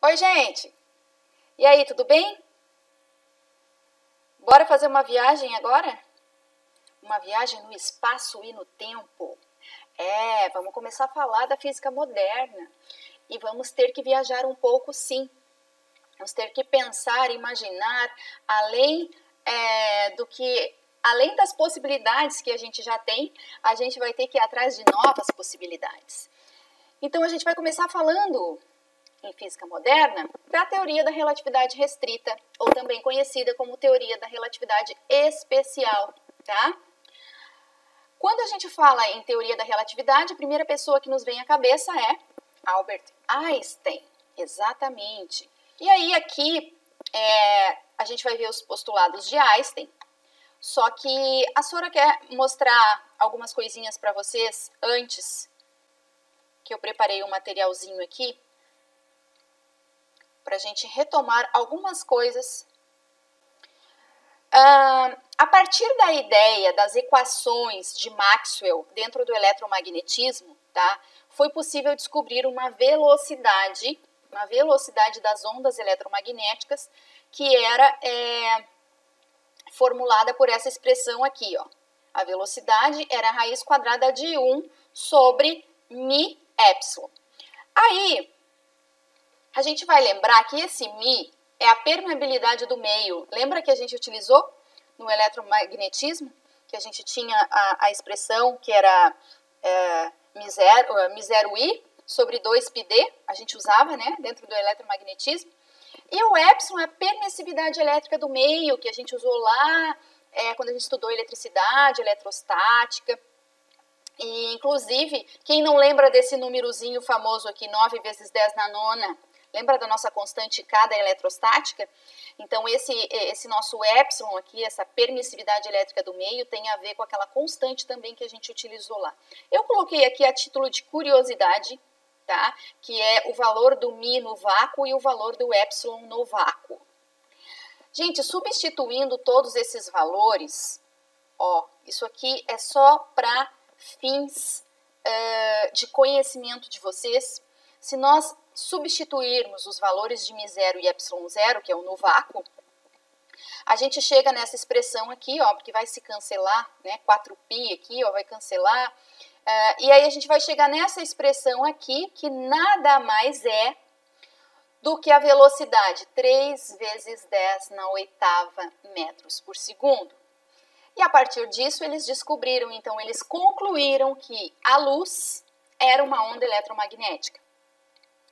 Oi, gente! E aí, tudo bem? Bora fazer uma viagem agora? Uma viagem no espaço e no tempo. Vamos começar a falar da física moderna. E vamos ter que viajar um pouco, sim. Vamos ter que pensar, imaginar, além das possibilidades que a gente já tem, a gente vai ter que ir atrás de novas possibilidades. Então, a gente vai começar falando em física moderna, da teoria da relatividade restrita, ou também conhecida como teoria da relatividade especial, tá? Quando a gente fala em teoria da relatividade, a primeira pessoa que nos vem à cabeça é Albert Einstein, exatamente. E aí aqui a gente vai ver os postulados de Einstein, só que a Sora quer mostrar algumas coisinhas para vocês antes, que eu preparei um materialzinho aqui, para a gente retomar algumas coisas. A partir da ideia das equações de Maxwell dentro do eletromagnetismo, tá, foi possível descobrir uma velocidade das ondas eletromagnéticas que era formulada por essa expressão aqui, ó. A velocidade era a raiz quadrada de 1 sobre μ epsilon. Aí, a gente vai lembrar que esse μ é a permeabilidade do meio. Lembra que a gente utilizou no eletromagnetismo? Que a gente tinha a expressão que era μ0i sobre 2πd. A gente usava, né, dentro do eletromagnetismo. E o epsilon é a permissividade elétrica do meio, que a gente usou lá quando a gente estudou eletricidade, eletrostática. E, inclusive, quem não lembra desse númerozinho famoso aqui, 9 vezes 10 na nona, lembra da nossa constante K da eletrostática? Então, esse nosso epsilon aqui, essa permissividade elétrica do meio, tem a ver com aquela constante também que a gente utilizou lá. Eu coloquei aqui a título de curiosidade, tá? Que é o valor do μ no vácuo e o valor do epsilon no vácuo. Gente, substituindo todos esses valores, ó, isso aqui é só para fins de conhecimento de vocês. Se nós substituirmos os valores de μ0 e ε0, que é o no vácuo, a gente chega nessa expressão aqui, ó, porque vai se cancelar, né, 4π aqui, ó, vai cancelar, e aí a gente vai chegar nessa expressão aqui, que nada mais é do que a velocidade, 3 vezes 10 na oitava metros por segundo. E a partir disso eles descobriram, então eles concluíram que a luz era uma onda eletromagnética.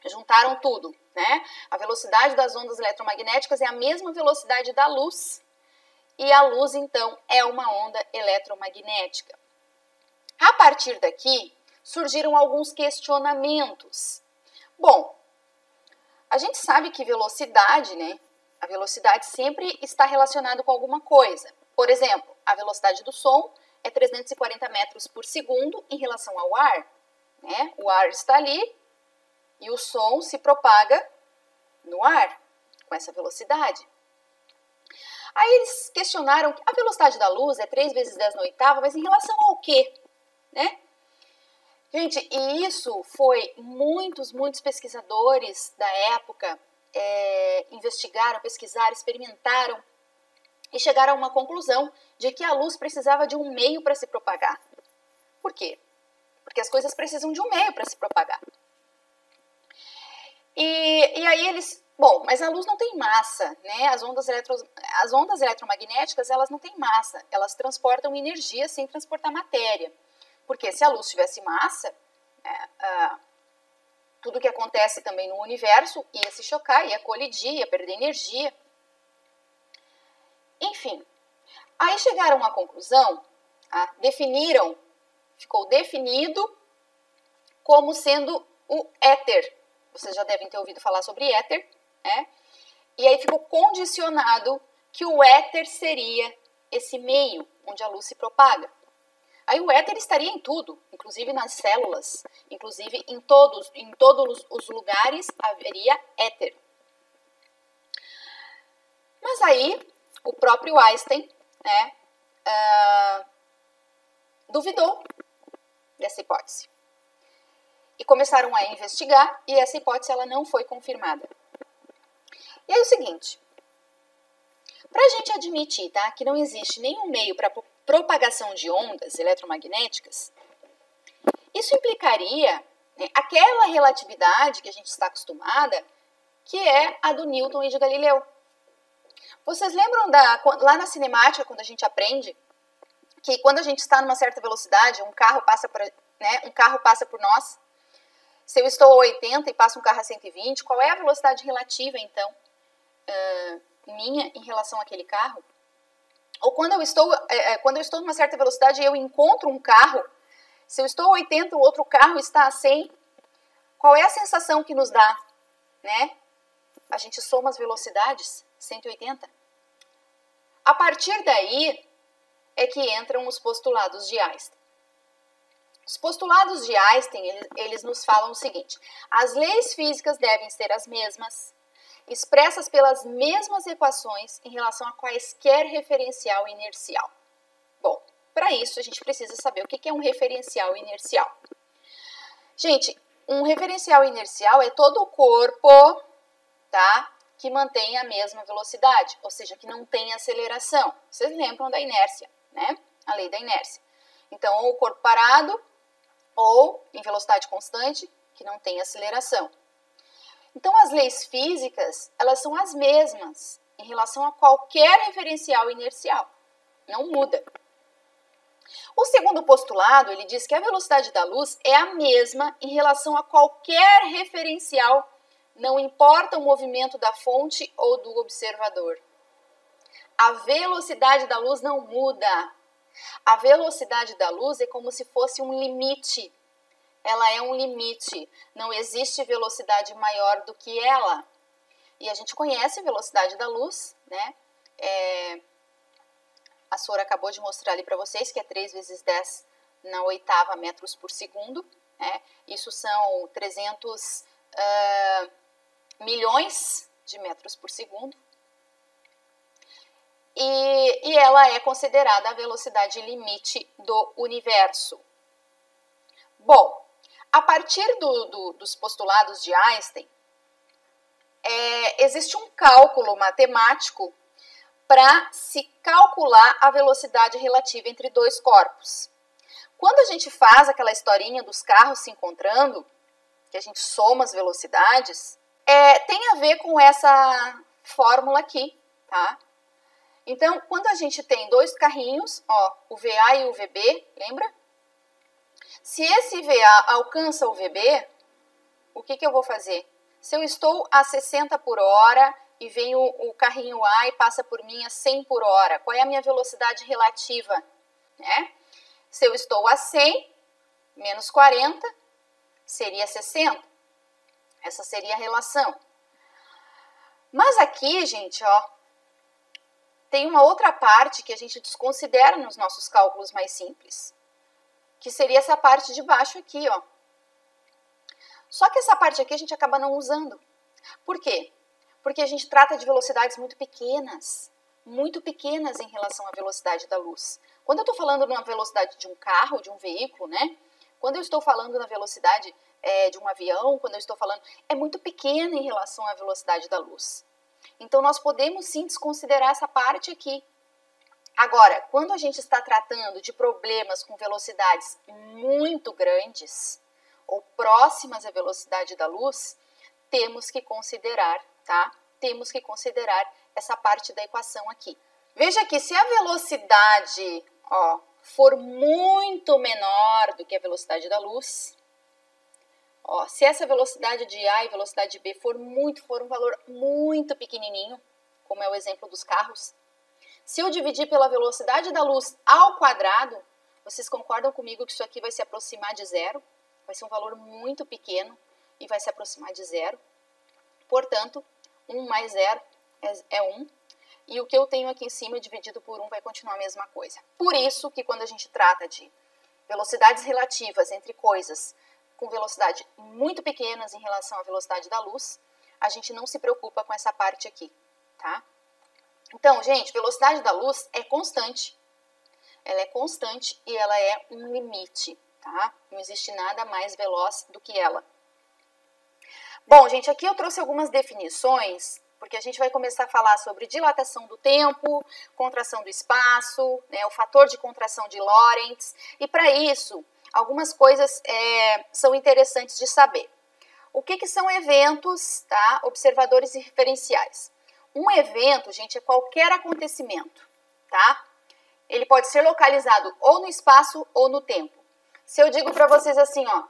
Juntaram tudo, né? A velocidade das ondas eletromagnéticas é a mesma velocidade da luz e a luz, então, é uma onda eletromagnética. A partir daqui, surgiram alguns questionamentos. Bom, a gente sabe que velocidade, né? A velocidade sempre está relacionada com alguma coisa. Por exemplo, a velocidade do som é 340 metros por segundo em relação ao ar, né? O ar está ali e o som se propaga no ar com essa velocidade. Aí eles questionaram que a velocidade da luz é 3 vezes 10 na oitava, mas em relação ao quê? Né? Gente, e isso foi muitos pesquisadores da época investigaram, pesquisaram, experimentaram e chegaram a uma conclusão de que a luz precisava de um meio para se propagar. Por quê? Porque as coisas precisam de um meio para se propagar. E aí eles... Bom, mas a luz não tem massa, né? As ondas eletromagnéticas, elas não têm massa. Elas transportam energia sem transportar matéria. Porque se a luz tivesse massa, tudo que acontece também no universo ia se chocar, ia colidir, ia perder energia. Enfim, aí chegaram à conclusão, ficou definido como sendo o éter. Vocês já devem ter ouvido falar sobre éter, né? E aí ficou condicionado que o éter seria esse meio onde a luz se propaga. Aí o éter estaria em tudo, inclusive nas células, inclusive em todos os lugares haveria éter. Mas aí o próprio Einstein, né, duvidou dessa hipótese. E começaram a investigar e essa hipótese ela não foi confirmada. E aí é o seguinte, para a gente admitir, tá, que não existe nenhum meio para propagação de ondas eletromagnéticas, isso implicaria, né, aquela relatividade que a gente está acostumada, que é a do Newton e de Galileu. Vocês lembram lá na cinemática, quando a gente aprende que quando a gente está numa certa velocidade, um carro passa por nós? Se eu estou a 80 e passa um carro a 120, qual é a velocidade relativa, então, minha em relação àquele carro? Ou quando eu estou numa certa velocidade e eu encontro um carro, se eu estou a 80 o outro carro está a 100, qual é a sensação que nos dá, né? A gente soma as velocidades, 180. A partir daí é que entram os postulados de Einstein. Os postulados de Einstein, eles nos falam o seguinte: as leis físicas devem ser as mesmas, expressas pelas mesmas equações em relação a quaisquer referencial inercial. Bom, para isso a gente precisa saber o que é um referencial inercial. Gente, um referencial inercial é todo o corpo, tá, que mantém a mesma velocidade, ou seja, que não tem aceleração. Vocês lembram da inércia, né? A lei da inércia. Então, ou o corpo parado, ou em velocidade constante, que não tem aceleração. Então, as leis físicas, elas são as mesmas em relação a qualquer referencial inercial. Não muda. O segundo postulado, ele diz que a velocidade da luz é a mesma em relação a qualquer referencial, não importa o movimento da fonte ou do observador. A velocidade da luz não muda. A velocidade da luz é como se fosse um limite. Ela é um limite. Não existe velocidade maior do que ela. E a gente conhece a velocidade da luz, né? A Sora acabou de mostrar ali para vocês que é 3 vezes 10 na oitava metros por segundo, né? Isso são 300 milhões de metros por segundo. E ela é considerada a velocidade limite do universo. Bom, a partir dos postulados de Einstein, existe um cálculo matemático para se calcular a velocidade relativa entre dois corpos. Quando a gente faz aquela historinha dos carros se encontrando, que a gente soma as velocidades, tem a ver com essa fórmula aqui, tá? Então, quando a gente tem dois carrinhos, ó, o VA e o VB, lembra? Se esse VA alcança o VB, o que eu vou fazer? Se eu estou a 60 por hora e vem o carrinho A e passa por mim a 100 por hora, qual é a minha velocidade relativa? Né? Se eu estou a 100, menos 40, seria 60. Essa seria a relação. Mas aqui, gente, ó, tem uma outra parte que a gente desconsidera nos nossos cálculos mais simples, que seria essa parte de baixo aqui, ó. Só que essa parte aqui a gente acaba não usando. Por quê? Porque a gente trata de velocidades muito pequenas em relação à velocidade da luz. Quando eu estou falando na velocidade de um carro, de um veículo, né? Quando eu estou falando na velocidade de um avião, quando eu estou falando, é muito pequena em relação à velocidade da luz. Então, nós podemos sim desconsiderar essa parte aqui. Agora, quando a gente está tratando de problemas com velocidades muito grandes ou próximas à velocidade da luz, temos que considerar, tá? Temos que considerar essa parte da equação aqui. Veja que se a velocidade, ó, for muito menor do que a velocidade da luz, ó, se essa velocidade de A e velocidade de B for um valor muito pequenininho, como é o exemplo dos carros, se eu dividir pela velocidade da luz ao quadrado, vocês concordam comigo que isso aqui vai se aproximar de zero? Vai ser um valor muito pequeno e vai se aproximar de zero. Portanto, 1 mais 0 é 1. E o que eu tenho aqui em cima dividido por 1 vai continuar a mesma coisa. Por isso que quando a gente trata de velocidades relativas entre coisas com velocidade muito pequenas em relação à velocidade da luz, a gente não se preocupa com essa parte aqui, tá? Então, gente, velocidade da luz é constante. Ela é constante e ela é um limite, tá? Não existe nada mais veloz do que ela. Bom, gente, aqui eu trouxe algumas definições porque a gente vai começar a falar sobre dilatação do tempo, contração do espaço, né, o fator de contração de Lorentz, e para isso, algumas coisas são interessantes de saber. O que são eventos, tá? Observadores e referenciais. Um evento, gente, é qualquer acontecimento, tá? Ele pode ser localizado ou no espaço ou no tempo. Se eu digo para vocês assim, ó,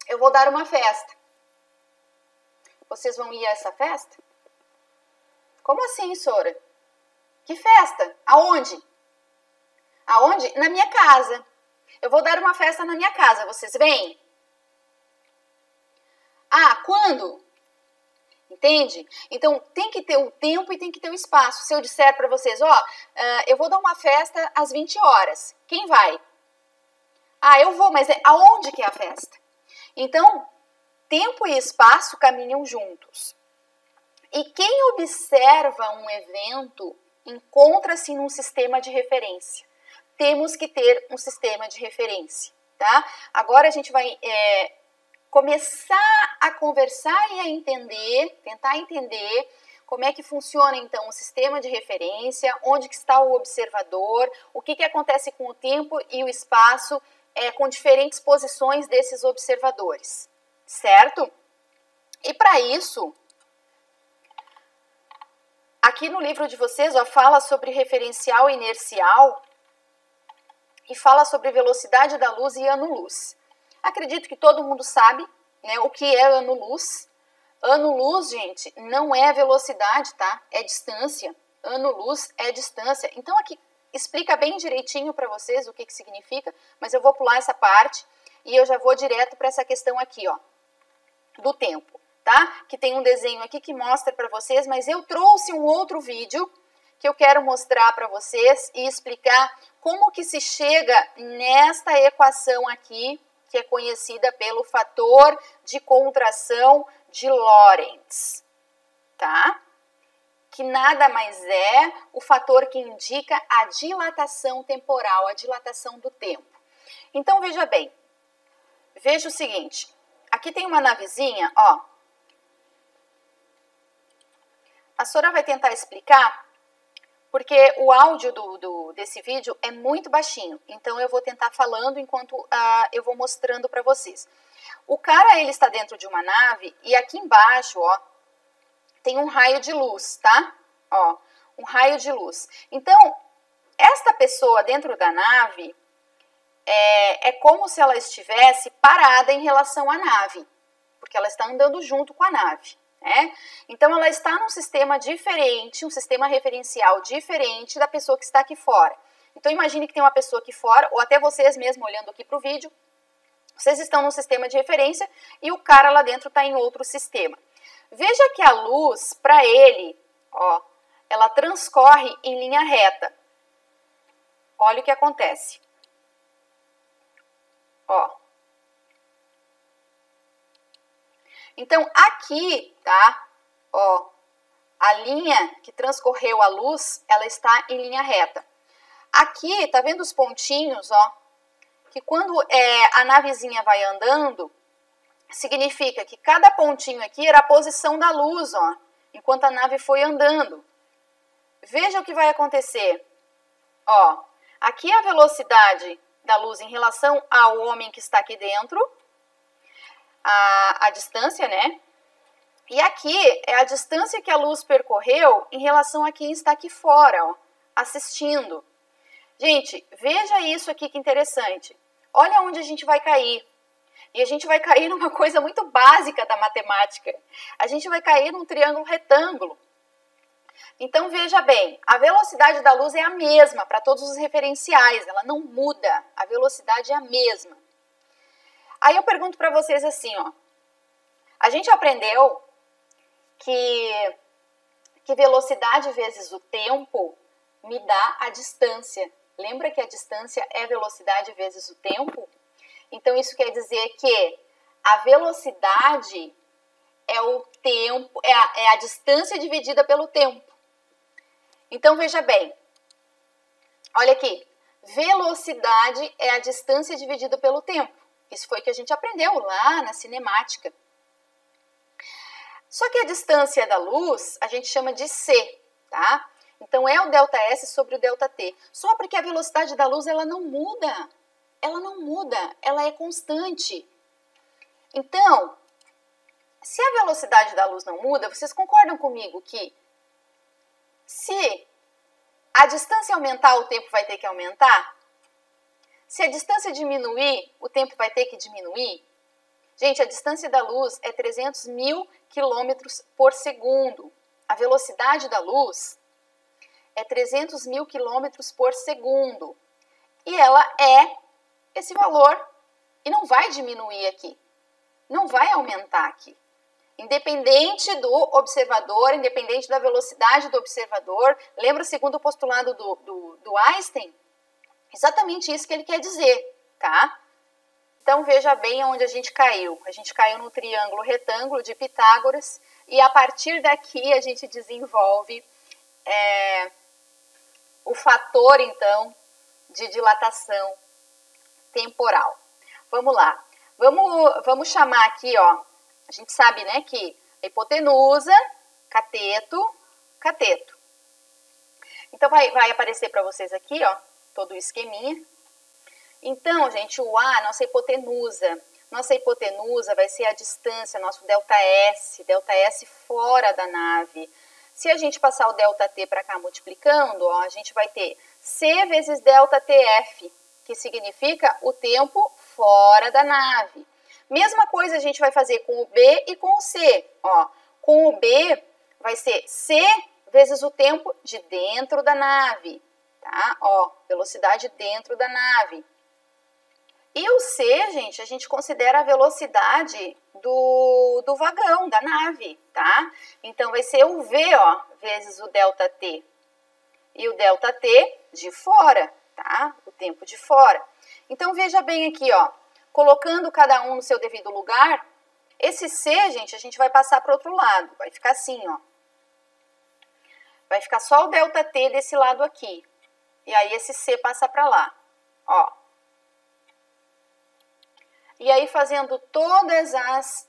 eu vou dar uma festa, vocês vão ir a essa festa? Como assim, Sora? Que festa? Aonde? Aonde? Na minha casa. Eu vou dar uma festa na minha casa, vocês vêm? Ah, quando? Entende? Então, tem que ter o tempo e tem que ter o espaço. Se eu disser para vocês, ó, eu vou dar uma festa às 20 horas, quem vai? Ah, eu vou, mas aonde que é a festa? Então, tempo e espaço caminham juntos. E quem observa um evento encontra-se num sistema de referência. Temos que ter um sistema de referência, tá? Agora a gente vai começar a conversar e a entender, tentar entender como é que funciona então o sistema de referência, onde que está o observador, o que acontece com o tempo e o espaço com diferentes posições desses observadores, certo? E para isso, aqui no livro de vocês, ó, fala sobre referencial inercial e fala sobre velocidade da luz e ano-luz. Acredito que todo mundo sabe, né, o que é ano-luz. Ano-luz, gente, não é velocidade, tá? É distância. Ano-luz é distância. Então, aqui explica bem direitinho para vocês o que significa, mas eu vou pular essa parte e eu já vou direto para essa questão aqui, ó, do tempo, tá? Que tem um desenho aqui que mostra para vocês, mas eu trouxe um outro vídeo que eu quero mostrar para vocês e explicar como que se chega nesta equação aqui, que é conhecida pelo fator de contração de Lorentz, tá? Que nada mais é o fator que indica a dilatação temporal, a dilatação do tempo. Então, veja bem, veja o seguinte, aqui tem uma navezinha, ó. A Sora vai tentar explicar, porque o áudio desse vídeo é muito baixinho, então eu vou tentar falando enquanto eu vou mostrando para vocês. O cara, ele está dentro de uma nave e aqui embaixo, ó, tem um raio de luz, tá? Ó, um raio de luz. Então, esta pessoa dentro da nave é como se ela estivesse parada em relação à nave, porque ela está andando junto com a nave. Então, ela está num sistema diferente, um sistema referencial diferente da pessoa que está aqui fora. Então, imagine que tem uma pessoa aqui fora, ou até vocês mesmo olhando aqui para o vídeo, vocês estão num sistema de referência e o cara lá dentro está em outro sistema. Veja que a luz, para ele, ó, ela transcorre em linha reta. Olha o que acontece. Ó. Então, aqui, tá? Ó, a linha que transcorreu a luz, ela está em linha reta. Aqui, tá vendo os pontinhos, ó? Que quando a navezinha vai andando, significa que cada pontinho aqui era a posição da luz, ó, enquanto a nave foi andando. Veja o que vai acontecer. Ó, aqui é a velocidade da luz em relação ao homem que está aqui dentro, a distância, né? E aqui é a distância que a luz percorreu em relação a quem está aqui fora, ó, assistindo. Gente, veja isso aqui que interessante. Olha onde a gente vai cair. E a gente vai cair numa coisa muito básica da matemática. A gente vai cair num triângulo retângulo. Então, veja bem, a velocidade da luz é a mesma para todos os referenciais, ela não muda, a velocidade é a mesma. Aí eu pergunto para vocês assim, ó, a gente aprendeu que velocidade vezes o tempo me dá a distância. Lembra que a distância é velocidade vezes o tempo? Então, isso quer dizer que a velocidade é o tempo, é a distância dividida pelo tempo. Então, veja bem, olha aqui, velocidade é a distância dividida pelo tempo. Isso foi o que a gente aprendeu lá na cinemática. Só que a distância da luz a gente chama de c, tá? Então é o ΔS sobre o ΔT. Só porque a velocidade da luz ela não muda. Ela não muda, ela é constante. Então, se a velocidade da luz não muda, vocês concordam comigo que se a distância aumentar, o tempo vai ter que aumentar? Se a distância diminuir, o tempo vai ter que diminuir? Gente, a distância da luz é 300 mil quilômetros por segundo. A velocidade da luz é 300 mil quilômetros por segundo. E ela é esse valor e não vai diminuir aqui. Não vai aumentar aqui. Independente do observador, independente da velocidade do observador. Lembra o segundo postulado do Einstein? Exatamente isso que ele quer dizer, tá? Então, veja bem onde a gente caiu. A gente caiu no triângulo retângulo de Pitágoras e a partir daqui a gente desenvolve o fator, então, de dilatação temporal. Vamos lá. Vamos chamar aqui, ó. A gente sabe, né, que a hipotenusa, cateto, cateto. Então, vai aparecer para vocês aqui, ó, todo o esqueminha. Então, gente, o A, nossa hipotenusa. Nossa hipotenusa vai ser a distância, nosso ΔS fora da nave. Se a gente passar o ΔT para cá multiplicando, ó, a gente vai ter C vezes ΔTF, que significa o tempo fora da nave. Mesma coisa a gente vai fazer com o B e com o C. Ó, com o B vai ser C vezes o tempo de dentro da nave. Tá? Ó, velocidade dentro da nave. E o C, gente, a gente considera a velocidade do vagão, da nave, tá? Então, vai ser o V, ó, vezes o ΔT. E o ΔT de fora, tá? O tempo de fora. Então, veja bem aqui, ó. Colocando cada um no seu devido lugar, esse C, gente, a gente vai passar para o outro lado. Vai ficar assim, ó. Vai ficar só o ΔT desse lado aqui. E aí, esse C passa para lá, ó. E aí, fazendo todas as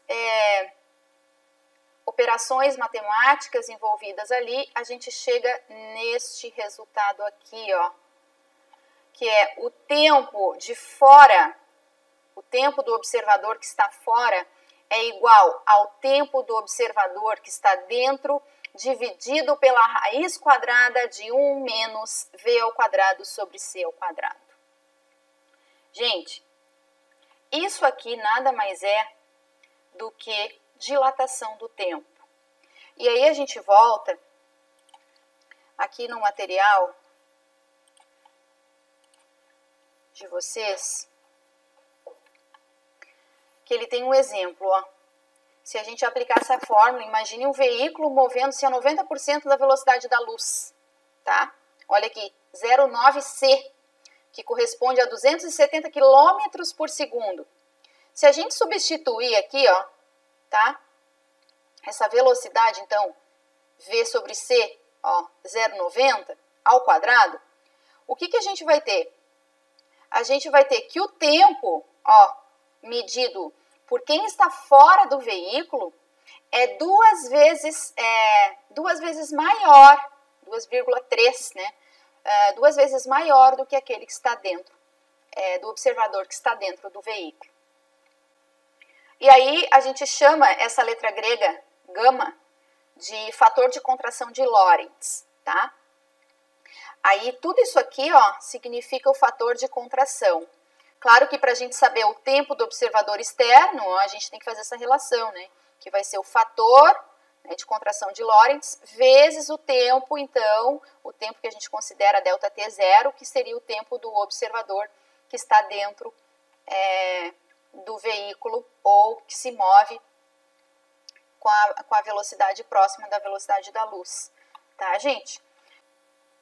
operações matemáticas envolvidas ali, a gente chega neste resultado aqui, ó. Que é o tempo de fora, o tempo do observador que está fora é igual ao tempo do observador que está dentro, dividido pela raiz quadrada de 1 menos V ao quadrado sobre C ao quadrado. Gente, isso aqui nada mais é do que dilatação do tempo. E aí a gente volta aqui no material de vocês, que ele tem um exemplo, ó. Se a gente aplicar essa fórmula, imagine um veículo movendo-se a 90% da velocidade da luz, tá? Olha aqui, 0,9C, que corresponde a 270 km por segundo. Se a gente substituir aqui, ó, tá? Essa velocidade, então, V sobre C, ó, 0,90 ao quadrado, o que que a gente vai ter? A gente vai ter que o tempo, ó, medido por quem está fora do veículo é duas vezes maior, 2,3, né? Duas vezes maior do que aquele que está dentro, do observador que está dentro do veículo. E aí a gente chama essa letra grega, gama, de fator de contração de Lorentz, tá? Aí tudo isso aqui, ó, significa o fator de contração. Claro que para a gente saber o tempo do observador externo, ó, a gente tem que fazer essa relação, né? Que vai ser o fator, né, de contração de Lorentz vezes o tempo, então, o tempo que a gente considera ΔT0, que seria o tempo do observador que está dentro do veículo ou que se move com a velocidade próxima da velocidade da luz, tá, gente?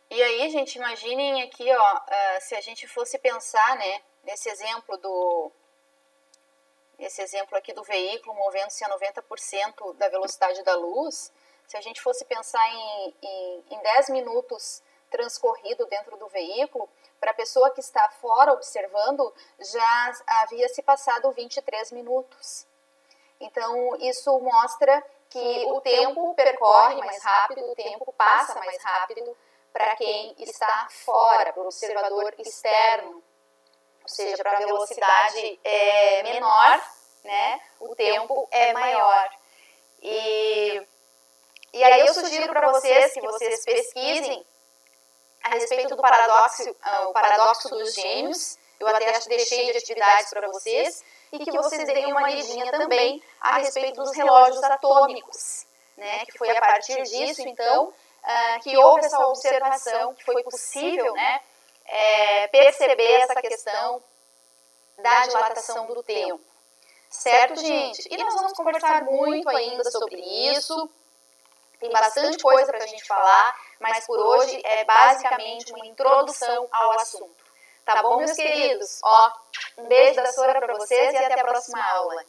E aí, gente, imaginem aqui, ó, se a gente fosse pensar, né, nesse exemplo aqui do veículo movendo-se a 90% da velocidade da luz, se a gente fosse pensar em 10 minutos transcorrido dentro do veículo, para a pessoa que está fora observando, já havia se passado 23 minutos. Então, isso mostra que o tempo percorre mais rápido, o tempo passa mais rápido para quem está fora, para o observador externo, ou seja, para a velocidade menor, né, o tempo é maior. E aí eu sugiro para vocês que vocês pesquisem a respeito do paradoxo dos gêmeos. Eu até deixei de atividades para vocês, e que vocês deem uma lidinha também a respeito dos relógios atômicos, né, que foi a partir disso, então, que houve essa observação, que foi possível, né, perceber essa questão da dilatação do tempo. Certo, gente? E nós vamos conversar muito ainda sobre isso. Tem bastante coisa para a gente falar, mas por hoje é basicamente uma introdução ao assunto. Tá bom, meus queridos? Ó, um beijo da Sora para vocês e até a próxima aula.